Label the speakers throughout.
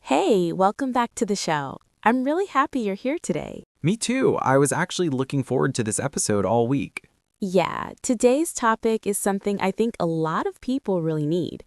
Speaker 1: Hey, welcome back to the show. I'm really happy you're here today.
Speaker 2: Me too. I was actually looking forward to this episode all week.
Speaker 1: Yeah, today's topic is something I think a lot of people really need.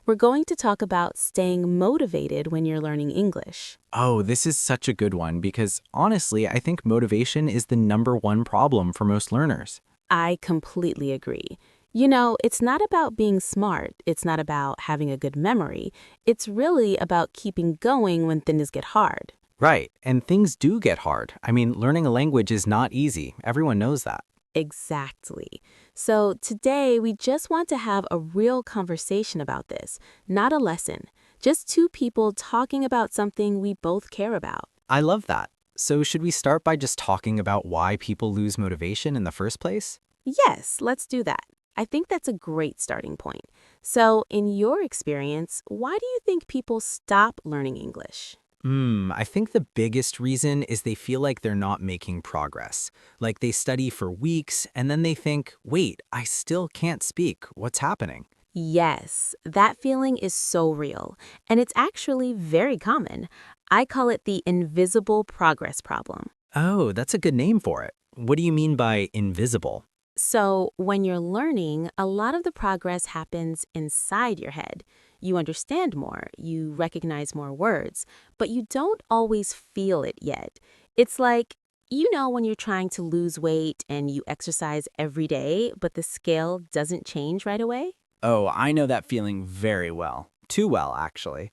Speaker 1: We're going to talk about staying motivated when you're learning English.
Speaker 2: Oh, this is such a good one because honestly, I think motivation is the number one problem for most learners.
Speaker 1: I completely agree. You know, it's not about being smart, it's not about having a good memory. It's really about keeping going when things get hard.
Speaker 2: Right, and things do get hard. I mean, learning a language is not easy. Everyone knows that.
Speaker 1: Exactly. So today we just want to have a real conversation about this, not a lesson. Just two people talking about something we both care about.
Speaker 2: I love that. So, should we start by just talking about why people lose motivation in the first place?
Speaker 1: Yes, let's do that. I think that's a great starting point. So, in your experience, why do you think people stop learning English?
Speaker 2: I think the biggest reason is they feel like they're not making progress. Like they study for weeks and then they think, wait, I still can't speak. What's happening?
Speaker 1: Yes, that feeling is so real, and it's actually very common. I call it the invisible progress problem.
Speaker 2: Oh, that's a good name for it. What do you mean by invisible?
Speaker 1: So, when you're learning, a lot of the progress happens inside your head. You understand more, you recognize more words, but you don't always feel it yet. It's like, when you're trying to lose weight and you exercise every day, but the scale doesn't change right away?
Speaker 2: Oh, I know that feeling very well. Too well, actually.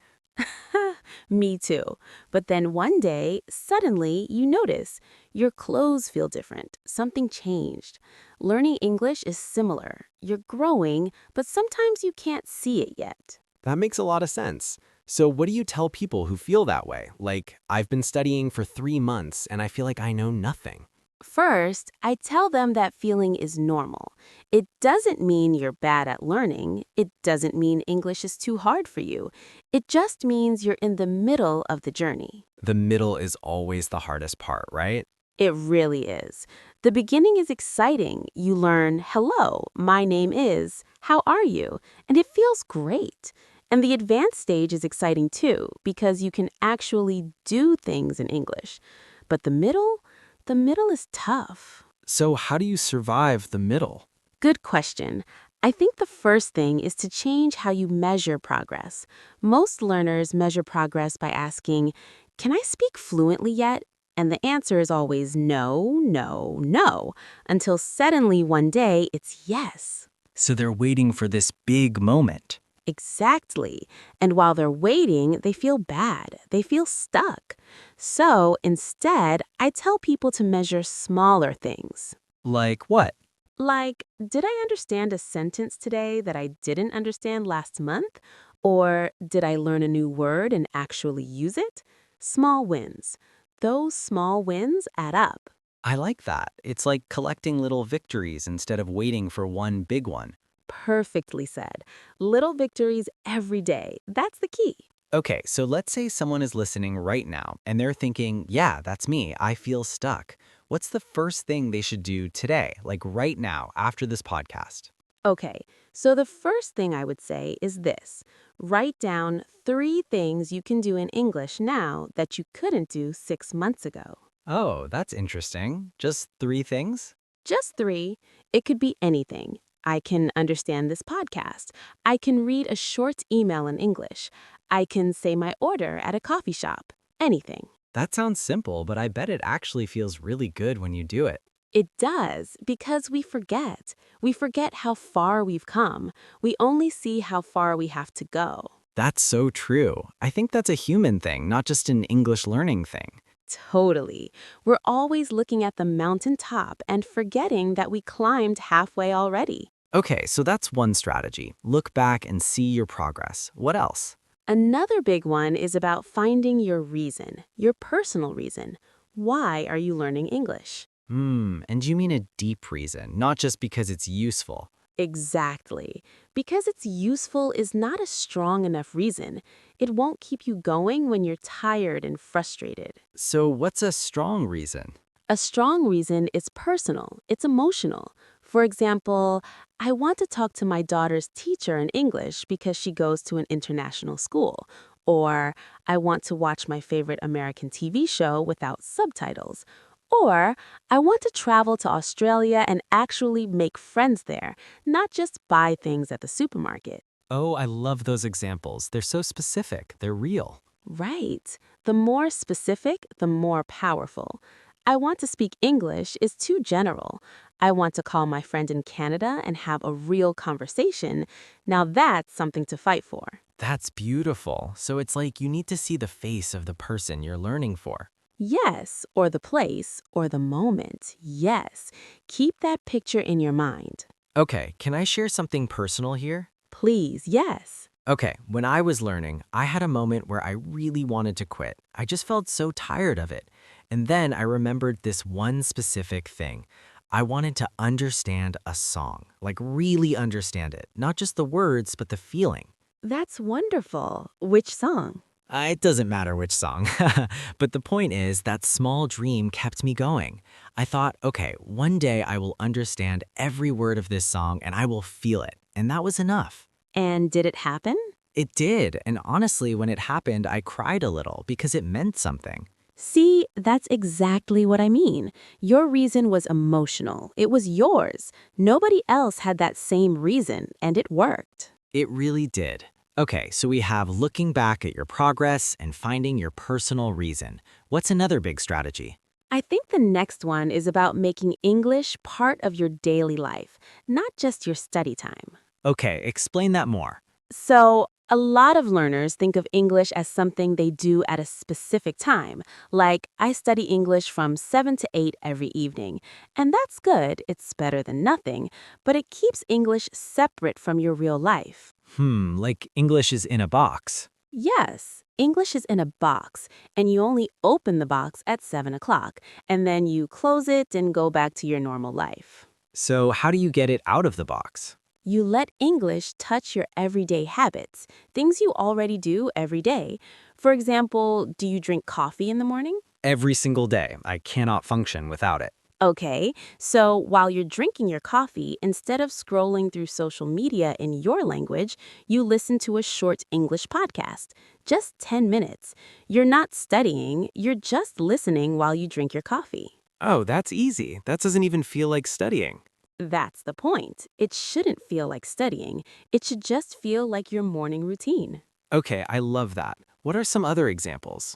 Speaker 1: Me too. But then one day, suddenly, you notice your clothes feel different. Something changed. Learning English is similar. You're growing, but sometimes you can't see it yet.
Speaker 2: That makes a lot of sense. So, what do you tell people who feel that way? Like, I've been studying for 3 months and I feel like I know nothing.
Speaker 1: First, I tell them that feeling is normal. It doesn't mean you're bad at learning. It doesn't mean English is too hard for you. It just means you're in the middle of the journey.
Speaker 2: The middle is always the hardest part, right?
Speaker 1: It really is. The beginning is exciting. You learn, hello, my name is, how are you? And it feels great. And the advanced stage is exciting too, because you can actually do things in English. But the middle is tough.
Speaker 2: So, how do you survive the middle?
Speaker 1: Good question. I think the first thing is to change how you measure progress. Most learners measure progress by asking, can I speak fluently yet? And the answer is always no, no, no, until suddenly one day it's yes.
Speaker 2: So, they're waiting for this big moment.
Speaker 1: Exactly. And while they're waiting, they feel bad. They feel stuck. So instead, I tell people to measure smaller things.
Speaker 2: Like what?
Speaker 1: Like, did I understand a sentence today that I didn't understand last month? Or did I learn a new word and actually use it? Small wins. Those small wins add up.
Speaker 2: I like that. It's like collecting little victories instead of waiting for one big one.
Speaker 1: Perfectly said. Little victories every day. That's the key.
Speaker 2: Okay, so let's say someone is listening right now and they're thinking, yeah, that's me. I feel stuck. What's the first thing they should do today, like right now, after this podcast?
Speaker 1: Okay, so the first thing I would say is this. Write down 3 things you can do in English now that you couldn't do 6 months ago.
Speaker 2: Oh, that's interesting. Just 3 things?
Speaker 1: Just 3. It could be anything. I can understand this podcast. I can read a short email in English. I can say my order at a coffee shop. Anything.
Speaker 2: That sounds simple, but I bet it actually feels really good when you do it.
Speaker 1: It does, because we forget. We forget how far we've come. We only see how far we have to go.
Speaker 2: That's so true. I think that's a human thing, not just an English learning thing.
Speaker 1: Totally. We're always looking at the mountaintop and forgetting that we climbed halfway already.
Speaker 2: Okay, so that's one strategy. Look back and see your progress. What else?
Speaker 1: Another big one is about finding your reason, your personal reason. Why are you learning English?
Speaker 2: And you mean a deep reason, not just because it's useful.
Speaker 1: Exactly. Because it's useful is not a strong enough reason. It won't keep you going when you're tired and frustrated.
Speaker 2: So what's a strong reason?
Speaker 1: A strong reason is personal, it's emotional. For example, I want to talk to my daughter's teacher in English because she goes to an international school. Or, I want to watch my favorite American TV show without subtitles. Or, I want to travel to Australia and actually make friends there, not just buy things at the supermarket.
Speaker 2: Oh, I love those examples. They're so specific. They're real.
Speaker 1: Right. The more specific, the more powerful. I want to speak English is too general. I want to call my friend in Canada and have a real conversation. Now that's something to fight for.
Speaker 2: That's beautiful. So it's like you need to see the face of the person you're learning for.
Speaker 1: Yes, or the place, or the moment. Yes. Keep that picture in your mind.
Speaker 2: Okay, can I share something personal here?
Speaker 1: Please, yes.
Speaker 2: Okay, when I was learning, I had a moment where I really wanted to quit. I just felt so tired of it. And then I remembered this one specific thing. I wanted to understand a song, like really understand it, not just the words, but the feeling.
Speaker 1: That's wonderful. Which song?
Speaker 2: It doesn't matter which song, but the point is that small dream kept me going. I thought, okay, one day I will understand every word of this song and I will feel it. And that was enough.
Speaker 1: And did it happen?
Speaker 2: It did, and honestly, when it happened, I cried a little because it meant something.
Speaker 1: See, that's exactly what I mean. Your reason was emotional. It was yours. Nobody else had that same reason, and it worked.
Speaker 2: It really did. Okay, so we have looking back at your progress and finding your personal reason. What's another big strategy?
Speaker 1: I think the next one is about making English part of your daily life, not just your study time.
Speaker 2: Okay, explain that more.
Speaker 1: So, a lot of learners think of English as something they do at a specific time, like I study English from 7 to 8 every evening. And that's good, it's better than nothing, but it keeps English separate from your real life.
Speaker 2: Like English is in a box.
Speaker 1: Yes, English is in a box, and you only open the box at 7 o'clock, and then you close it and go back to your normal life.
Speaker 2: So how do you get it out of the box?
Speaker 1: You let English touch your everyday habits, things you already do every day. For example, do you drink coffee in the morning?
Speaker 2: Every single day. I cannot function without it.
Speaker 1: Okay, so while you're drinking your coffee, instead of scrolling through social media in your language, you listen to a short English podcast. Just 10 minutes. You're not studying, you're just listening while you drink your coffee.
Speaker 2: Oh, that's easy. That doesn't even feel like studying.
Speaker 1: That's the point. It shouldn't feel like studying. It should just feel like your morning routine.
Speaker 2: Okay, I love that. What are some other examples?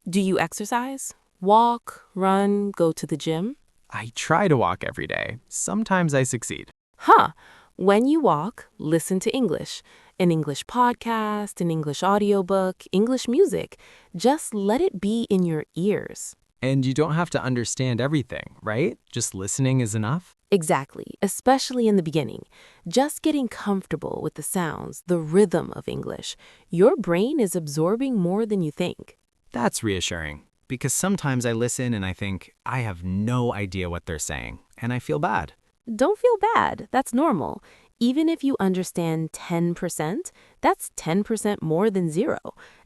Speaker 1: Do you exercise? Walk, run, go to the gym?
Speaker 2: I try to walk every day. Sometimes I succeed.
Speaker 1: Huh. When you walk, listen to English. An English podcast, an English audiobook, English music. Just let it be in your ears.
Speaker 2: And you don't have to understand everything, right? Just listening is enough?
Speaker 1: Exactly, especially in the beginning. Just getting comfortable with the sounds, the rhythm of English. Your brain is absorbing more than you think.
Speaker 2: That's reassuring. Because sometimes I listen and I think, I have no idea what they're saying, and I feel bad.
Speaker 1: Don't feel bad. That's normal. Even if you understand 10%, that's 10% more than zero.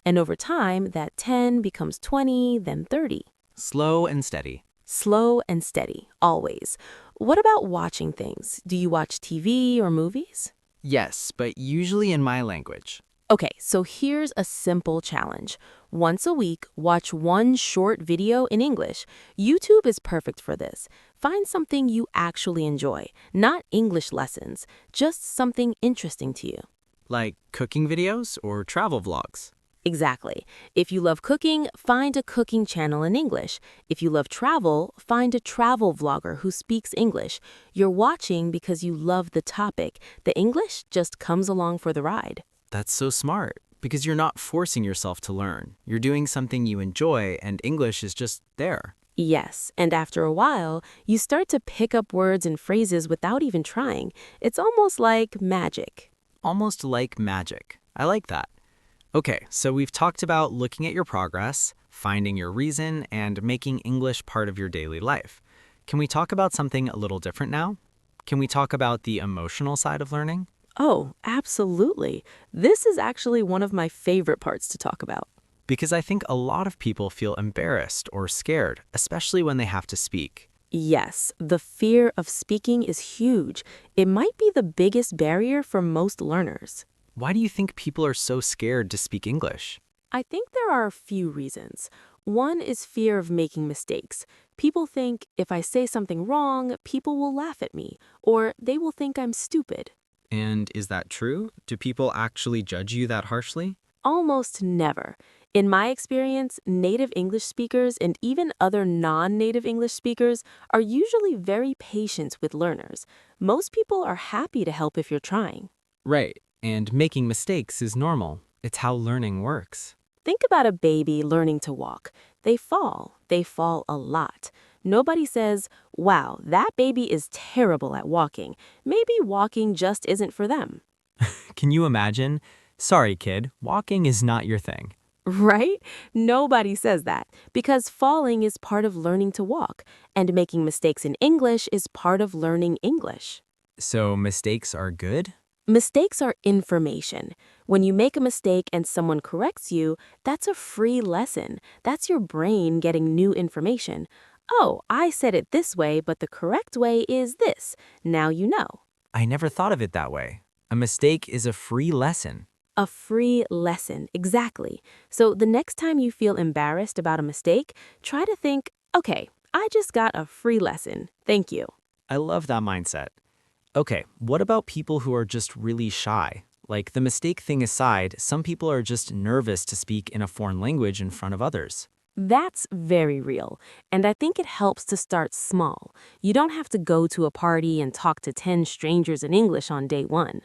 Speaker 1: And over time, that 10 becomes 20, then 30.
Speaker 2: Slow and steady.
Speaker 1: Slow and steady, always. What about watching things? Do you watch TV or movies?
Speaker 2: Yes, but usually in my language.
Speaker 1: Okay, so here's a simple challenge. Once a week, watch one short video in English. YouTube is perfect for this. Find something you actually enjoy, not English lessons, just something interesting to you.
Speaker 2: Like cooking videos or travel vlogs.
Speaker 1: Exactly. If you love cooking, find a cooking channel in English. If you love travel, find a travel vlogger who speaks English. You're watching because you love the topic. The English just comes along for the ride.
Speaker 2: That's so smart, because you're not forcing yourself to learn. You're doing something you enjoy, and English is just there.
Speaker 1: Yes, and after a while, you start to pick up words and phrases without even trying. It's almost like magic.
Speaker 2: Almost like magic. I like that. Okay, so we've talked about looking at your progress, finding your reason, and making English part of your daily life. Can we talk about something a little different now? Can we talk about the emotional side of learning?
Speaker 1: Oh, absolutely. This is actually one of my favorite parts to talk about.
Speaker 2: Because I think a lot of people feel embarrassed or scared, especially when they have to speak.
Speaker 1: Yes, the fear of speaking is huge. It might be the biggest barrier for most learners.
Speaker 2: Why do you think people are so scared to speak English?
Speaker 1: I think there are a few reasons. One is fear of making mistakes. People think if I say something wrong, people will laugh at me, or they will think I'm stupid.
Speaker 2: And is that true? Do people actually judge you that harshly?
Speaker 1: Almost never. In my experience, native English speakers and even other non-native English speakers are usually very patient with learners. Most people are happy to help if you're trying.
Speaker 2: Right. And making mistakes is normal. It's how learning works.
Speaker 1: Think about a baby learning to walk. They fall. They fall a lot. Nobody says, wow, that baby is terrible at walking. Maybe walking just isn't for them.
Speaker 2: Can you imagine? Sorry, kid, walking is not your thing.
Speaker 1: Right? Nobody says that because falling is part of learning to walk, and making mistakes in English is part of learning English.
Speaker 2: So mistakes are good?
Speaker 1: Mistakes are information. When you make a mistake and someone corrects you, that's a free lesson. That's your brain getting new information. Oh, I said it this way, but the correct way is this. Now you know.
Speaker 2: I never thought of it that way. A mistake is a free lesson.
Speaker 1: A free lesson, exactly. So the next time you feel embarrassed about a mistake, try to think, okay, I just got a free lesson. Thank you.
Speaker 2: I love that mindset. Okay, what about people who are just really shy? Like the mistake thing aside, some people are just nervous to speak in a foreign language in front of others.
Speaker 1: That's very real, and I think it helps to start small. You don't have to go to a party and talk to 10 strangers in English on day one.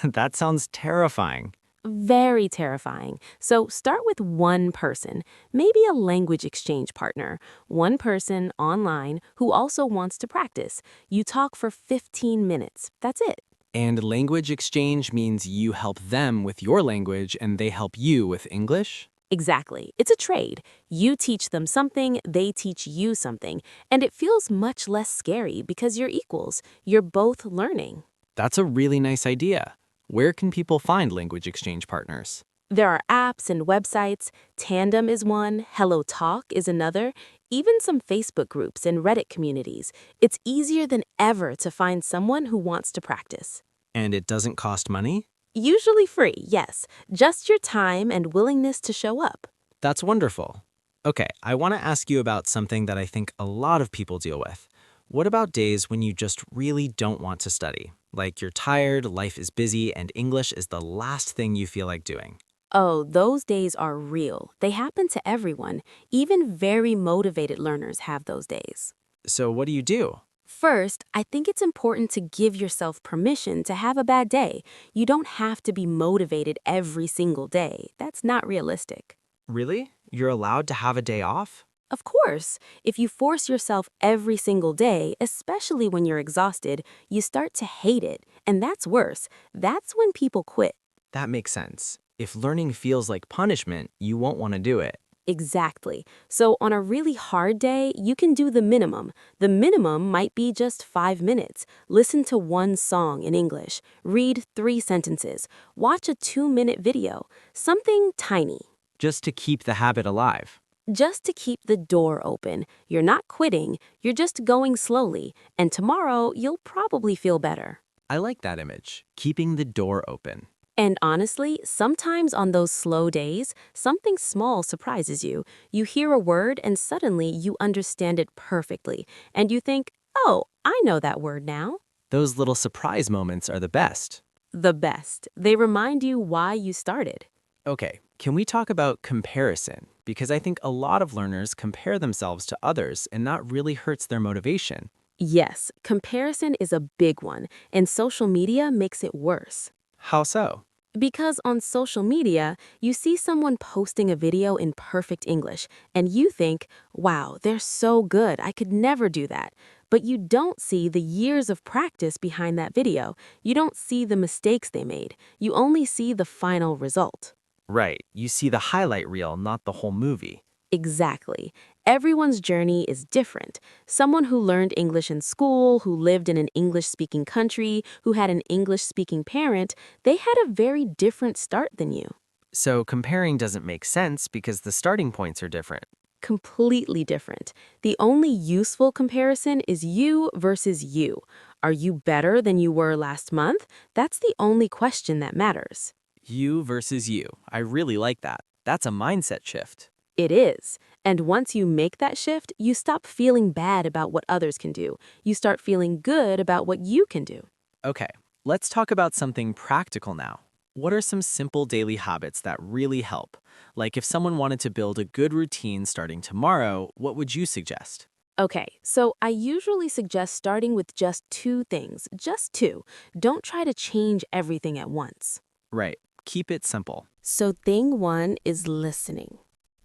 Speaker 2: That sounds terrifying.
Speaker 1: Very terrifying. So start with one person, maybe a language exchange partner, one person online who also wants to practice. You talk for 15 minutes. That's it.
Speaker 2: And language exchange means you help them with your language and they help you with English?
Speaker 1: Exactly. It's a trade. You teach them something, they teach you something, and it feels much less scary because you're equals. You're both learning.
Speaker 2: That's a really nice idea. Where can people find language exchange partners?
Speaker 1: There are apps and websites. Tandem is one, Hello Talk is another, even some Facebook groups and Reddit communities. It's easier than ever to find someone who wants to practice.
Speaker 2: And it doesn't cost money?
Speaker 1: Usually free, yes, just your time and willingness to show up.
Speaker 2: That's wonderful. Okay, I want to ask you about something that I think a lot of people deal with. What about days when you just really don't want to study? Like you're tired, life is busy, and English is the last thing you feel like doing.
Speaker 1: Oh, those days are real. They happen to everyone. Even very motivated learners have those days.
Speaker 2: So what do you do?
Speaker 1: First, I think it's important to give yourself permission to have a bad day. You don't have to be motivated every single day. That's not realistic.
Speaker 2: Really? You're allowed to have a day off?
Speaker 1: Of course, if you force yourself every single day, especially when you're exhausted, you start to hate it. And that's worse. That's when people quit.
Speaker 2: That makes sense. If learning feels like punishment, you won't want to do it.
Speaker 1: Exactly. So on a really hard day, you can do the minimum. The minimum might be just 5 minutes. Listen to one song in English. Read 3 sentences. Watch a 2-minute video. Something tiny.
Speaker 2: Just to keep the habit alive.
Speaker 1: Just to keep the door open. You're not quitting. You're just going slowly. And tomorrow, you'll probably feel better.
Speaker 2: I like that image, keeping the door open.
Speaker 1: And honestly, sometimes on those slow days, something small surprises you. You hear a word and suddenly you understand it perfectly. And you think, oh, I know that word now.
Speaker 2: Those little surprise moments are the best.
Speaker 1: The best. They remind you why you started.
Speaker 2: Okay, can we talk about comparison? Because I think a lot of learners compare themselves to others and that really hurts their motivation.
Speaker 1: Yes, comparison is a big one, and social media makes it worse.
Speaker 2: How so?
Speaker 1: Because on social media, you see someone posting a video in perfect English, and you think, wow, they're so good, I could never do that. But you don't see the years of practice behind that video. You don't see the mistakes they made. You only see the final result.
Speaker 2: Right, you see the highlight reel, not the whole movie.
Speaker 1: Exactly. Everyone's journey is different. Someone who learned English in school, who lived in an English-speaking country, who had an English-speaking parent, they had a very different start than you.
Speaker 2: So comparing doesn't make sense because the starting points are different.
Speaker 1: Completely different. The only useful comparison is you versus you. Are you better than you were last month? That's the only question that matters.
Speaker 2: You versus you. I really like that. That's a mindset shift.
Speaker 1: It is. And once you make that shift, you stop feeling bad about what others can do. You start feeling good about what you can do.
Speaker 2: Okay, let's talk about something practical now. What are some simple daily habits that really help? Like if someone wanted to build a good routine starting tomorrow, what would you suggest?
Speaker 1: Okay, so I usually suggest starting with just two things, just two. Don't try to change everything at once.
Speaker 2: Right, keep it simple.
Speaker 1: So, thing one is listening.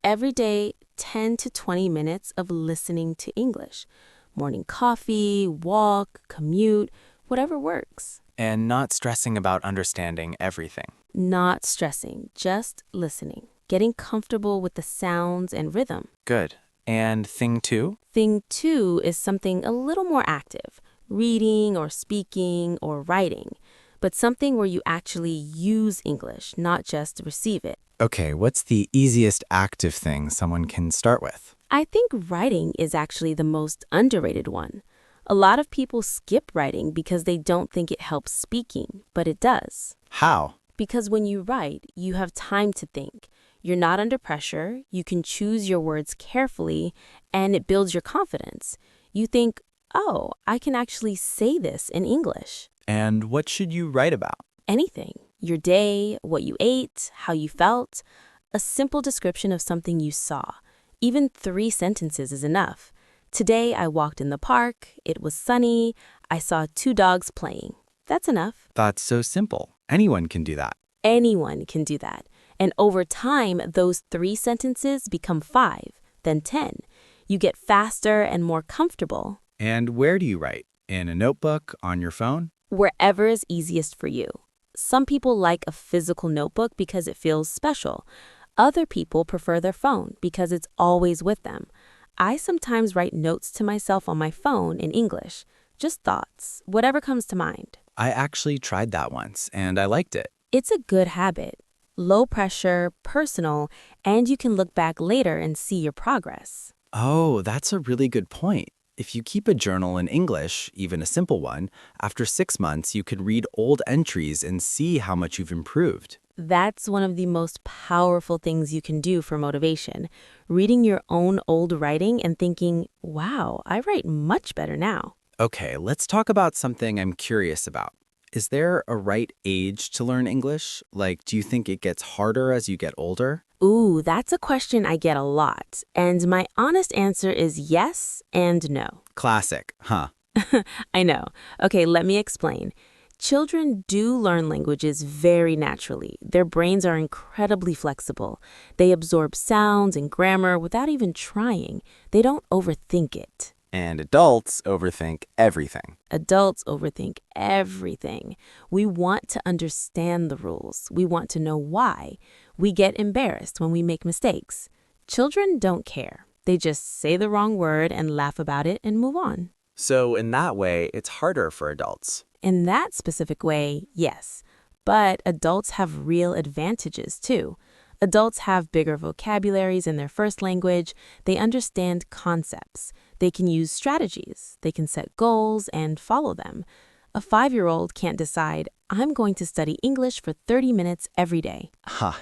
Speaker 1: Every day, 10 to 20 minutes of listening to English. Morning coffee, walk, commute, whatever works.
Speaker 2: And not stressing about understanding everything.
Speaker 1: Not stressing, just listening. Getting comfortable with the sounds and rhythm.
Speaker 2: Good. And thing two?
Speaker 1: Thing two is something a little more active, reading or speaking or writing, but something where you actually use English, not just receive it.
Speaker 2: Okay, what's the easiest active thing someone can start with?
Speaker 1: I think writing is actually the most underrated one. A lot of people skip writing because they don't think it helps speaking, but it does.
Speaker 2: How?
Speaker 1: Because when you write, you have time to think. You're not under pressure, you can choose your words carefully, and it builds your confidence. You think, oh, I can actually say this in English.
Speaker 2: And what should you write about?
Speaker 1: Anything. Your day, what you ate, how you felt. A simple description of something you saw. Even 3 sentences is enough. Today I walked in the park, it was sunny, I saw 2 dogs playing. That's enough.
Speaker 2: That's so simple. Anyone can do that.
Speaker 1: Anyone can do that. And over time, those 3 sentences become 5, then 10. You get faster and more comfortable.
Speaker 2: And where do you write? In a notebook, on your phone?
Speaker 1: Wherever is easiest for you. Some people like a physical notebook because it feels special. Other people prefer their phone because it's always with them. I sometimes write notes to myself on my phone in English. Just thoughts, whatever comes to mind.
Speaker 2: I actually tried that once, and I liked it.
Speaker 1: It's a good habit. Low pressure, personal, and you can look back later and see your progress.
Speaker 2: Oh, that's a really good point. If you keep a journal in English, even a simple one, after 6 months, you could read old entries and see how much you've improved.
Speaker 1: That's one of the most powerful things you can do for motivation. Reading your own old writing and thinking, wow, I write much better now.
Speaker 2: Okay, let's talk about something I'm curious about. Is there a right age to learn English? Like, do you think it gets harder as you get older?
Speaker 1: Ooh, that's a question I get a lot. And my honest answer is yes and no.
Speaker 2: Classic, huh?
Speaker 1: I know. Okay, let me explain. Children do learn languages very naturally. Their brains are incredibly flexible. They absorb sounds and grammar without even trying. They don't overthink it.
Speaker 2: And adults overthink everything.
Speaker 1: Adults overthink everything. We want to understand the rules. We want to know why. We get embarrassed when we make mistakes. Children don't care. They just say the wrong word and laugh about it and move on.
Speaker 2: So in that way, it's harder for adults.
Speaker 1: In that specific way, yes. But adults have real advantages too. Adults have bigger vocabularies in their first language. They understand concepts. They can use strategies. They can set goals and follow them. A 5-year-old can't decide, I'm going to study English for 30 minutes every day.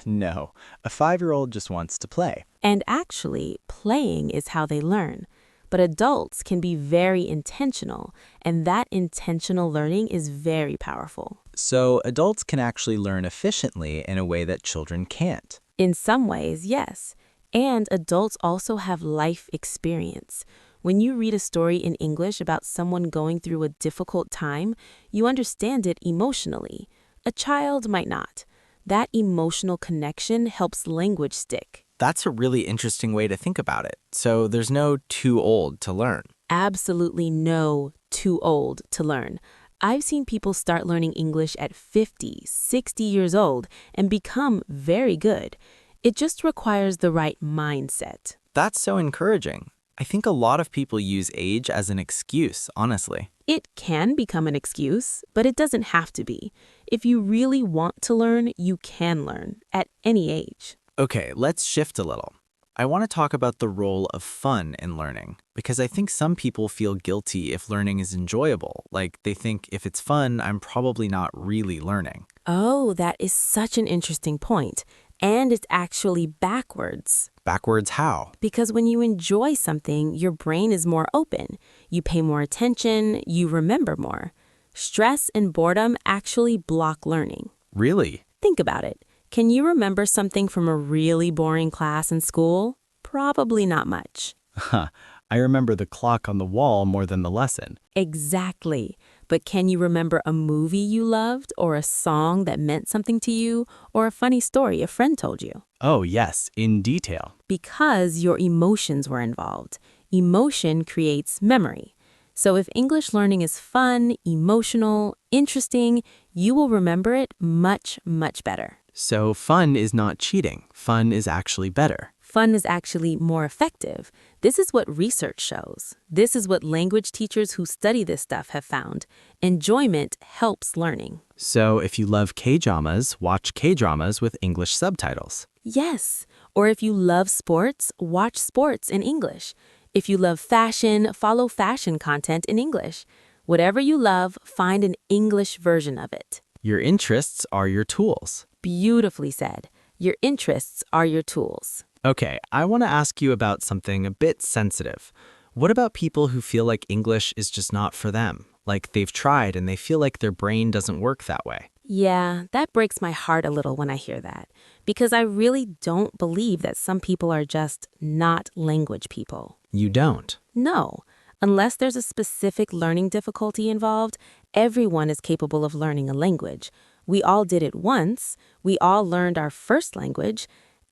Speaker 2: No. A 5-year-old just wants to play.
Speaker 1: And actually, playing is how they learn. But adults can be very intentional, and that intentional learning is very powerful.
Speaker 2: So adults can actually learn efficiently in a way that children can't.
Speaker 1: In some ways, yes. And adults also have life experience. When you read a story in English about someone going through a difficult time, you understand it emotionally. A child might not. That emotional connection helps language stick.
Speaker 2: That's a really interesting way to think about it. So there's no too old to learn.
Speaker 1: Absolutely no too old to learn. I've seen people start learning English at 50, 60 years old and become very good. It just requires the right mindset.
Speaker 2: That's so encouraging. I think a lot of people use age as an excuse, honestly.
Speaker 1: It can become an excuse, but it doesn't have to be. If you really want to learn, you can learn at any age.
Speaker 2: Okay, let's shift a little. I want to talk about the role of fun in learning, because I think some people feel guilty if learning is enjoyable. Like they think if it's fun, I'm probably not really learning.
Speaker 1: Oh, that is such an interesting point. And it's actually backwards.
Speaker 2: Backwards how?
Speaker 1: Because when you enjoy something, your brain is more open. You pay more attention, you remember more. Stress and boredom actually block learning.
Speaker 2: Really?
Speaker 1: Think about it. Can you remember something from a really boring class in school? Probably not much.
Speaker 2: Huh. I remember the clock on the wall more than the lesson.
Speaker 1: Exactly. But can you remember a movie you loved, or a song that meant something to you, or a funny story a friend told you?
Speaker 2: Oh, yes, in detail.
Speaker 1: Because your emotions were involved. Emotion creates memory. So if English learning is fun, emotional, interesting, you will remember it much, much better.
Speaker 2: So fun is not cheating. Fun is actually better.
Speaker 1: Fun is actually more effective. This is what research shows. This is what language teachers who study this stuff have found. Enjoyment helps learning.
Speaker 2: So if you love K-dramas, watch K-dramas with English subtitles.
Speaker 1: Yes. Or if you love sports, watch sports in English. If you love fashion, follow fashion content in English. Whatever you love, find an English version of it.
Speaker 2: Your interests are your tools.
Speaker 1: Beautifully said. Your interests are your tools.
Speaker 2: Okay, I want to ask you about something a bit sensitive. What about people who feel like English is just not for them? Like they've tried and they feel like their brain doesn't work that way.
Speaker 1: Yeah, that breaks my heart a little when I hear that, because I really don't believe that some people are just not language people.
Speaker 2: You don't.
Speaker 1: No, unless there's a specific learning difficulty involved, everyone is capable of learning a language. We all did it once. We all learned our first language.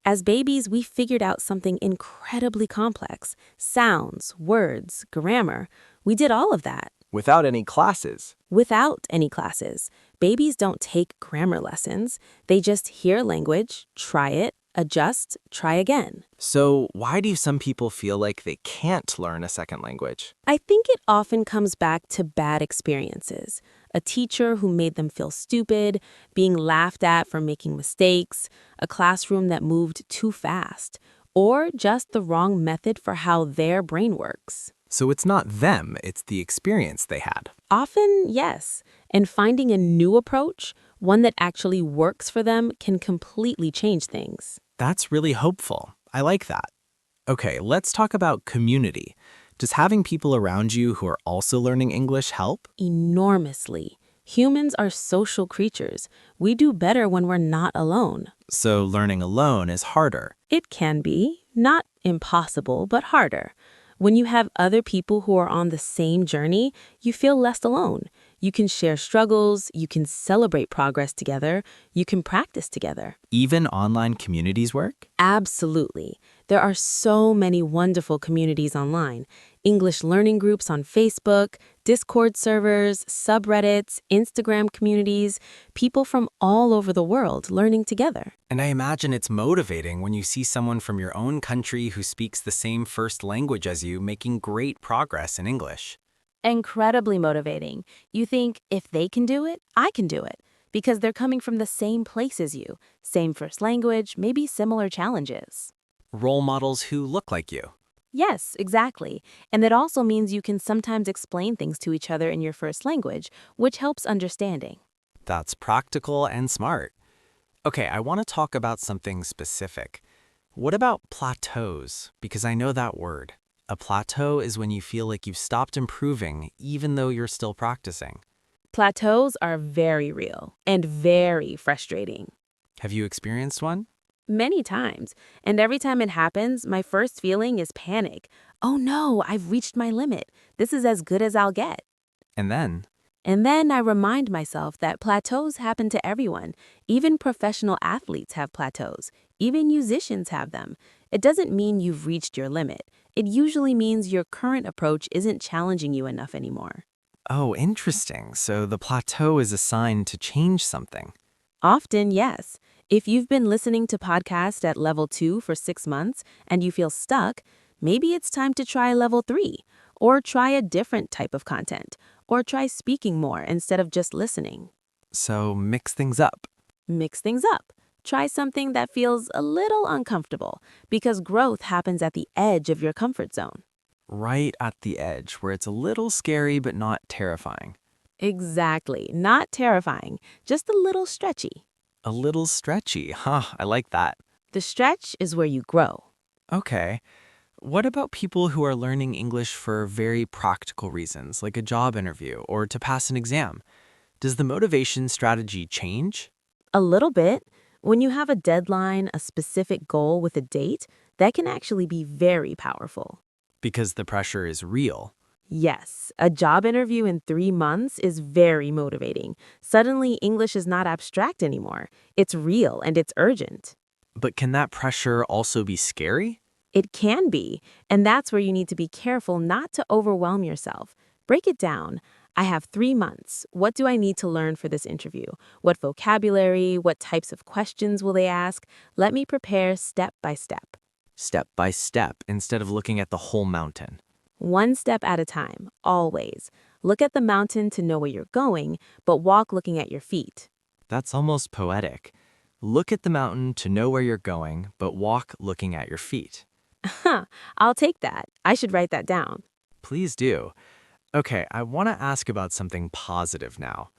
Speaker 1: As babies, we figured out something incredibly complex. Sounds, words, grammar. We did all of that.
Speaker 2: Without any classes.
Speaker 1: Without any classes. Babies don't take grammar lessons. They just hear language, try it, adjust, try again.
Speaker 2: So why do some people feel like they can't learn a second language?
Speaker 1: I think it often comes back to bad experiences. A teacher who made them feel stupid, being laughed at for making mistakes, a classroom that moved too fast, or just the wrong method for how their brain works.
Speaker 2: So it's not them, it's the experience they had.
Speaker 1: Often, yes. And finding a new approach, one that actually works for them, can completely change things.
Speaker 2: That's really hopeful. I like that. Okay, let's talk about community. Does having people around you who are also learning English help?
Speaker 1: Enormously. Humans are social creatures. We do better when we're not alone.
Speaker 2: So learning alone is harder.
Speaker 1: It can be, not impossible, but harder. When you have other people who are on the same journey, you feel less alone. You can share struggles, you can celebrate progress together, you can practice together.
Speaker 2: Even online communities work?
Speaker 1: Absolutely. There are so many wonderful communities online. English learning groups on Facebook, Discord servers, subreddits, Instagram communities, people from all over the world learning together.
Speaker 2: And I imagine it's motivating when you see someone from your own country who speaks the same first language as you making great progress in English.
Speaker 1: Incredibly motivating. You think, if they can do it, I can do it. Because they're coming from the same place as you, same first language, maybe similar challenges.
Speaker 2: Role models who look like you.
Speaker 1: Yes, exactly. And that also means you can sometimes explain things to each other in your first language, which helps understanding.
Speaker 2: That's practical and smart. Okay, I want to talk about something specific. What about plateaus? Because I know that word. A plateau is when you feel like you've stopped improving even though you're still practicing.
Speaker 1: Plateaus are very real and very frustrating.
Speaker 2: Have you experienced one?
Speaker 1: Many times. And every time it happens, my first feeling is panic. Oh no, I've reached my limit. This is as good as I'll get.
Speaker 2: And then?
Speaker 1: And then I remind myself that plateaus happen to everyone. Even professional athletes have plateaus. Even musicians have them. It doesn't mean you've reached your limit. It usually means your current approach isn't challenging you enough anymore.
Speaker 2: Oh, interesting. So the plateau is a sign to change something.
Speaker 1: Often, yes. If you've been listening to podcasts at level 2 for 6 months and you feel stuck, maybe it's time to try level 3, or try a different type of content, or try speaking more instead of just listening.
Speaker 2: So mix things up.
Speaker 1: Mix things up. Try something that feels a little uncomfortable, because growth happens at the edge of your comfort zone.
Speaker 2: Right at the edge, where it's a little scary but not terrifying.
Speaker 1: Exactly. Not terrifying, just a little stretchy.
Speaker 2: A little stretchy, huh? I like that.
Speaker 1: The stretch is where you grow.
Speaker 2: Okay. What about people who are learning English for very practical reasons, like a job interview or to pass an exam? Does the motivation strategy change?
Speaker 1: A little bit. When you have a deadline, a specific goal with a date, that can actually be very powerful.
Speaker 2: Because the pressure is real.
Speaker 1: Yes, a job interview in 3 months is very motivating. Suddenly, English is not abstract anymore. It's real and it's urgent.
Speaker 2: But can that pressure also be scary?
Speaker 1: It can be, and that's where you need to be careful not to overwhelm yourself. Break it down. I have 3 months. What do I need to learn for this interview? What vocabulary? What types of questions will they ask? Let me prepare step by step.
Speaker 2: Step by step instead of looking at the whole mountain.
Speaker 1: One step at a time, always. Look at the mountain to know where you're going, but walk looking at your feet.
Speaker 2: That's almost poetic. Look at the mountain to know where you're going, but walk looking at your feet.
Speaker 1: Huh, I'll take that. I should write that down.
Speaker 2: Please do. Okay, I want to ask about something positive now.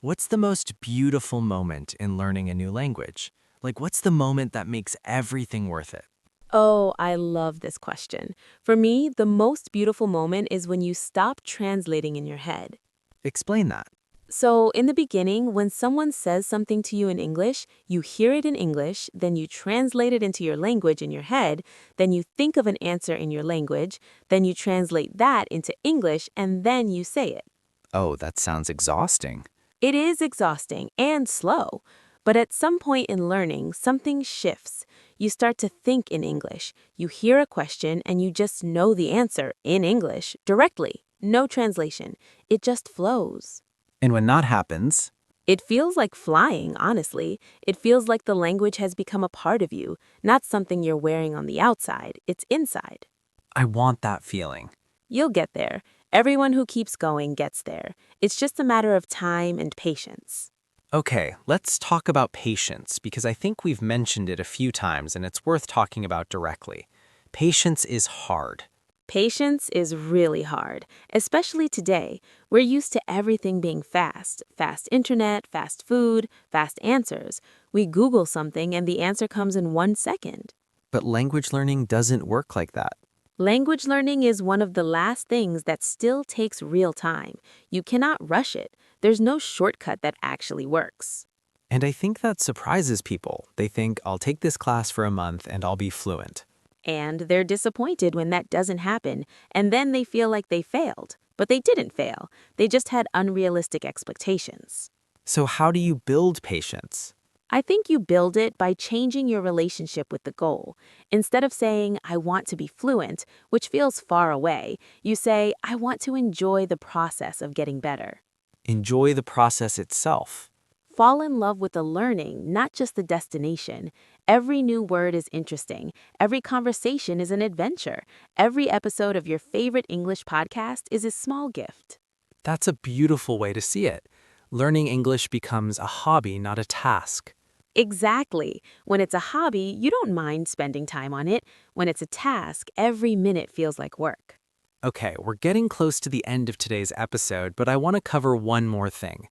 Speaker 2: What's the most beautiful moment in learning a new language? Like, what's the moment that makes everything worth it?
Speaker 1: Oh, I love this question. For me, the most beautiful moment is when you stop translating in your head.
Speaker 2: Explain that.
Speaker 1: So, in the beginning, when someone says something to you in English, you hear it in English, then you translate it into your language in your head, then you think of an answer in your language, then you translate that into English, and then you say it.
Speaker 2: Oh, that sounds exhausting.
Speaker 1: It is exhausting and slow, but at some point in learning, something shifts. You start to think in English. You hear a question and you just know the answer in English directly. No translation. It just flows.
Speaker 2: And when that happens,
Speaker 1: It feels like flying, honestly. It feels like the language has become a part of you, not something you're wearing on the outside. It's inside.
Speaker 2: I want that feeling.
Speaker 1: You'll get there. Everyone who keeps going gets there. It's just a matter of time and patience.
Speaker 2: Okay, let's talk about patience because I think we've mentioned it a few times and it's worth talking about directly. Patience is hard.
Speaker 1: Patience is really hard, especially today. We're used to everything being fast. Fast internet, fast food, fast answers. We Google something and the answer comes in 1 second.
Speaker 2: But language learning doesn't work like that.
Speaker 1: Language learning is one of the last things that still takes real time. You cannot rush it. There's no shortcut that actually works.
Speaker 2: And I think that surprises people. They think, I'll take this class for a month and I'll be fluent.
Speaker 1: And they're disappointed when that doesn't happen, and then they feel like they failed. But they didn't fail. They just had unrealistic expectations.
Speaker 2: So how do you build patience?
Speaker 1: I think you build it by changing your relationship with the goal. Instead of saying, I want to be fluent, which feels far away, you say, I want to enjoy the process of getting better.
Speaker 2: Enjoy the process itself.
Speaker 1: Fall in love with the learning, not just the destination. Every new word is interesting. Every conversation is an adventure. Every episode of your favorite English podcast is a small gift.
Speaker 2: That's a beautiful way to see it. Learning English becomes a hobby, not a task.
Speaker 1: Exactly. When it's a hobby, you don't mind spending time on it. When it's a task, every minute feels like work.
Speaker 2: Okay, we're getting close to the end of today's episode, but I want to cover one more thing.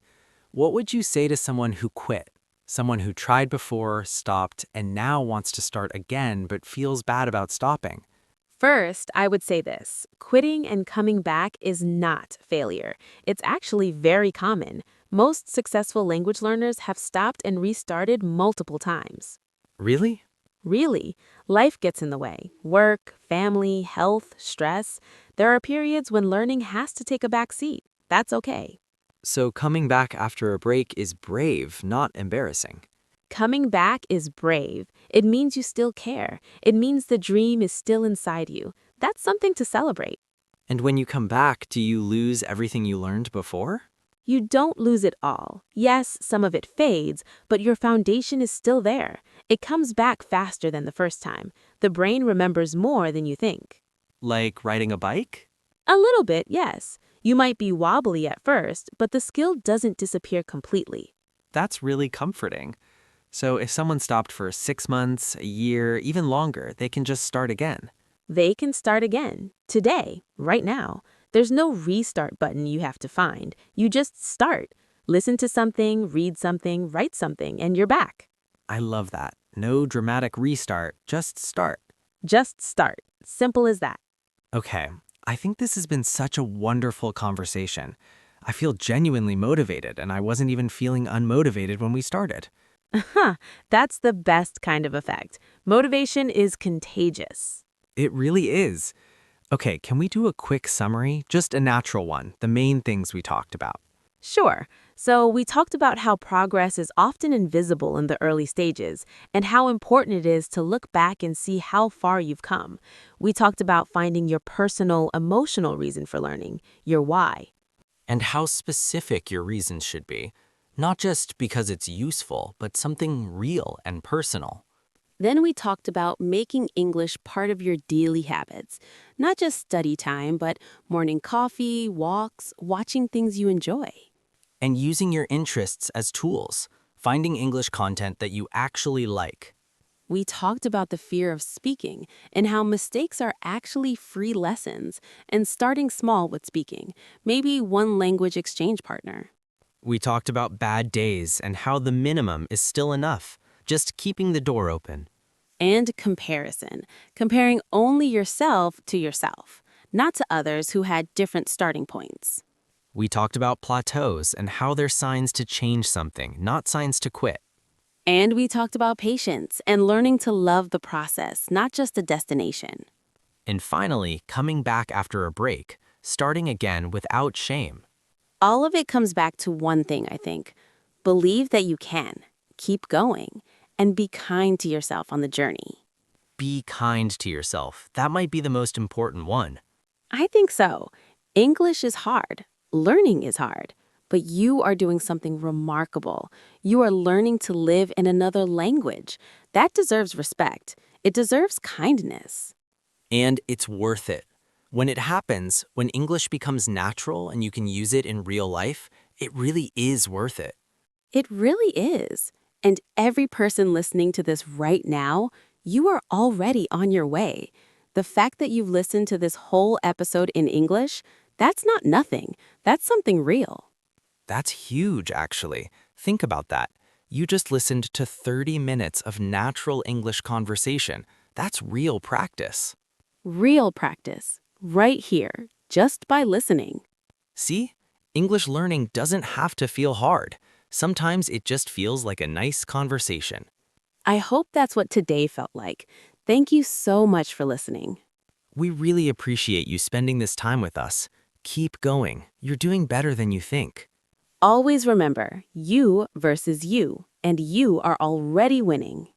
Speaker 2: What would you say to someone who quit? Someone who tried before, stopped, and now wants to start again but feels bad about stopping?
Speaker 1: First, I would say this. Quitting and coming back is not failure. It's actually very common. Most successful language learners have stopped and restarted multiple times.
Speaker 2: Really?
Speaker 1: Really, life gets in the way. Work, family, health, stress. There are periods when learning has to take a back seat. That's okay.
Speaker 2: So coming back after a break is brave, not embarrassing.
Speaker 1: Coming back is brave. It means you still care. It means the dream is still inside you. That's something to celebrate.
Speaker 2: And when you come back, do you lose everything you learned before?
Speaker 1: You don't lose it all. Yes, some of it fades, but your foundation is still there. It comes back faster than the first time. The brain remembers more than you think.
Speaker 2: Like riding a bike?
Speaker 1: A little bit, yes. You might be wobbly at first, but the skill doesn't disappear completely.
Speaker 2: That's really comforting. So if someone stopped for 6 months, a year, even longer, they can just start again.
Speaker 1: They can start again, today, right now. There's no restart button you have to find. You just start. Listen to something, read something, write something, and you're back.
Speaker 2: I love that. No dramatic restart, just start.
Speaker 1: Just start. Simple as that.
Speaker 2: Okay, I think this has been such a wonderful conversation. I feel genuinely motivated, and I wasn't even feeling unmotivated when we started.
Speaker 1: Huh, that's the best kind of effect. Motivation is contagious.
Speaker 2: It really is. Okay, can we do a quick summary? Just a natural one, the main things we talked about.
Speaker 1: Sure. So, we talked about how progress is often invisible in the early stages and how important it is to look back and see how far you've come. We talked about finding your personal, emotional reason for learning, your why.
Speaker 2: And how specific your reasons should be. Not just because it's useful, but something real and personal.
Speaker 1: Then we talked about making English part of your daily habits, not just study time, but morning coffee, walks, watching things you enjoy.
Speaker 2: And using your interests as tools, finding English content that you actually like.
Speaker 1: We talked about the fear of speaking and how mistakes are actually free lessons and starting small with speaking, maybe one language exchange partner.
Speaker 2: We talked about bad days and how the minimum is still enough, just keeping the door open.
Speaker 1: And comparison, comparing only yourself to yourself, not to others who had different starting points.
Speaker 2: We talked about plateaus and how they're signs to change something, not signs to quit.
Speaker 1: And we talked about patience and learning to love the process, not just a destination.
Speaker 2: And finally, coming back after a break, starting again without shame.
Speaker 1: All of it comes back to one thing, I think. Believe that you can, keep going, and be kind to yourself on the journey.
Speaker 2: Be kind to yourself. That might be the most important one.
Speaker 1: I think so. English is hard. Learning is hard. But you are doing something remarkable. You are learning to live in another language. That deserves respect. It deserves kindness.
Speaker 2: And it's worth it. When it happens, when English becomes natural and you can use it in real life, it really is worth it.
Speaker 1: It really is. And every person listening to this right now, you are already on your way. The fact that you've listened to this whole episode in English, that's not nothing. That's something real.
Speaker 2: That's huge, actually. Think about that. You just listened to 30 minutes of natural English conversation. That's real practice.
Speaker 1: Real practice, right here, just by listening.
Speaker 2: See? English learning doesn't have to feel hard. Sometimes it just feels like a nice conversation.
Speaker 1: I hope that's what today felt like. Thank you so much for listening.
Speaker 2: We really appreciate you spending this time with us. Keep going. You're doing better than you think.
Speaker 1: Always remember, you versus you, and you are already winning.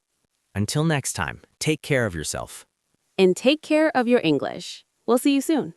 Speaker 2: Until next time, take care of yourself.
Speaker 1: And take care of your English. We'll see you soon.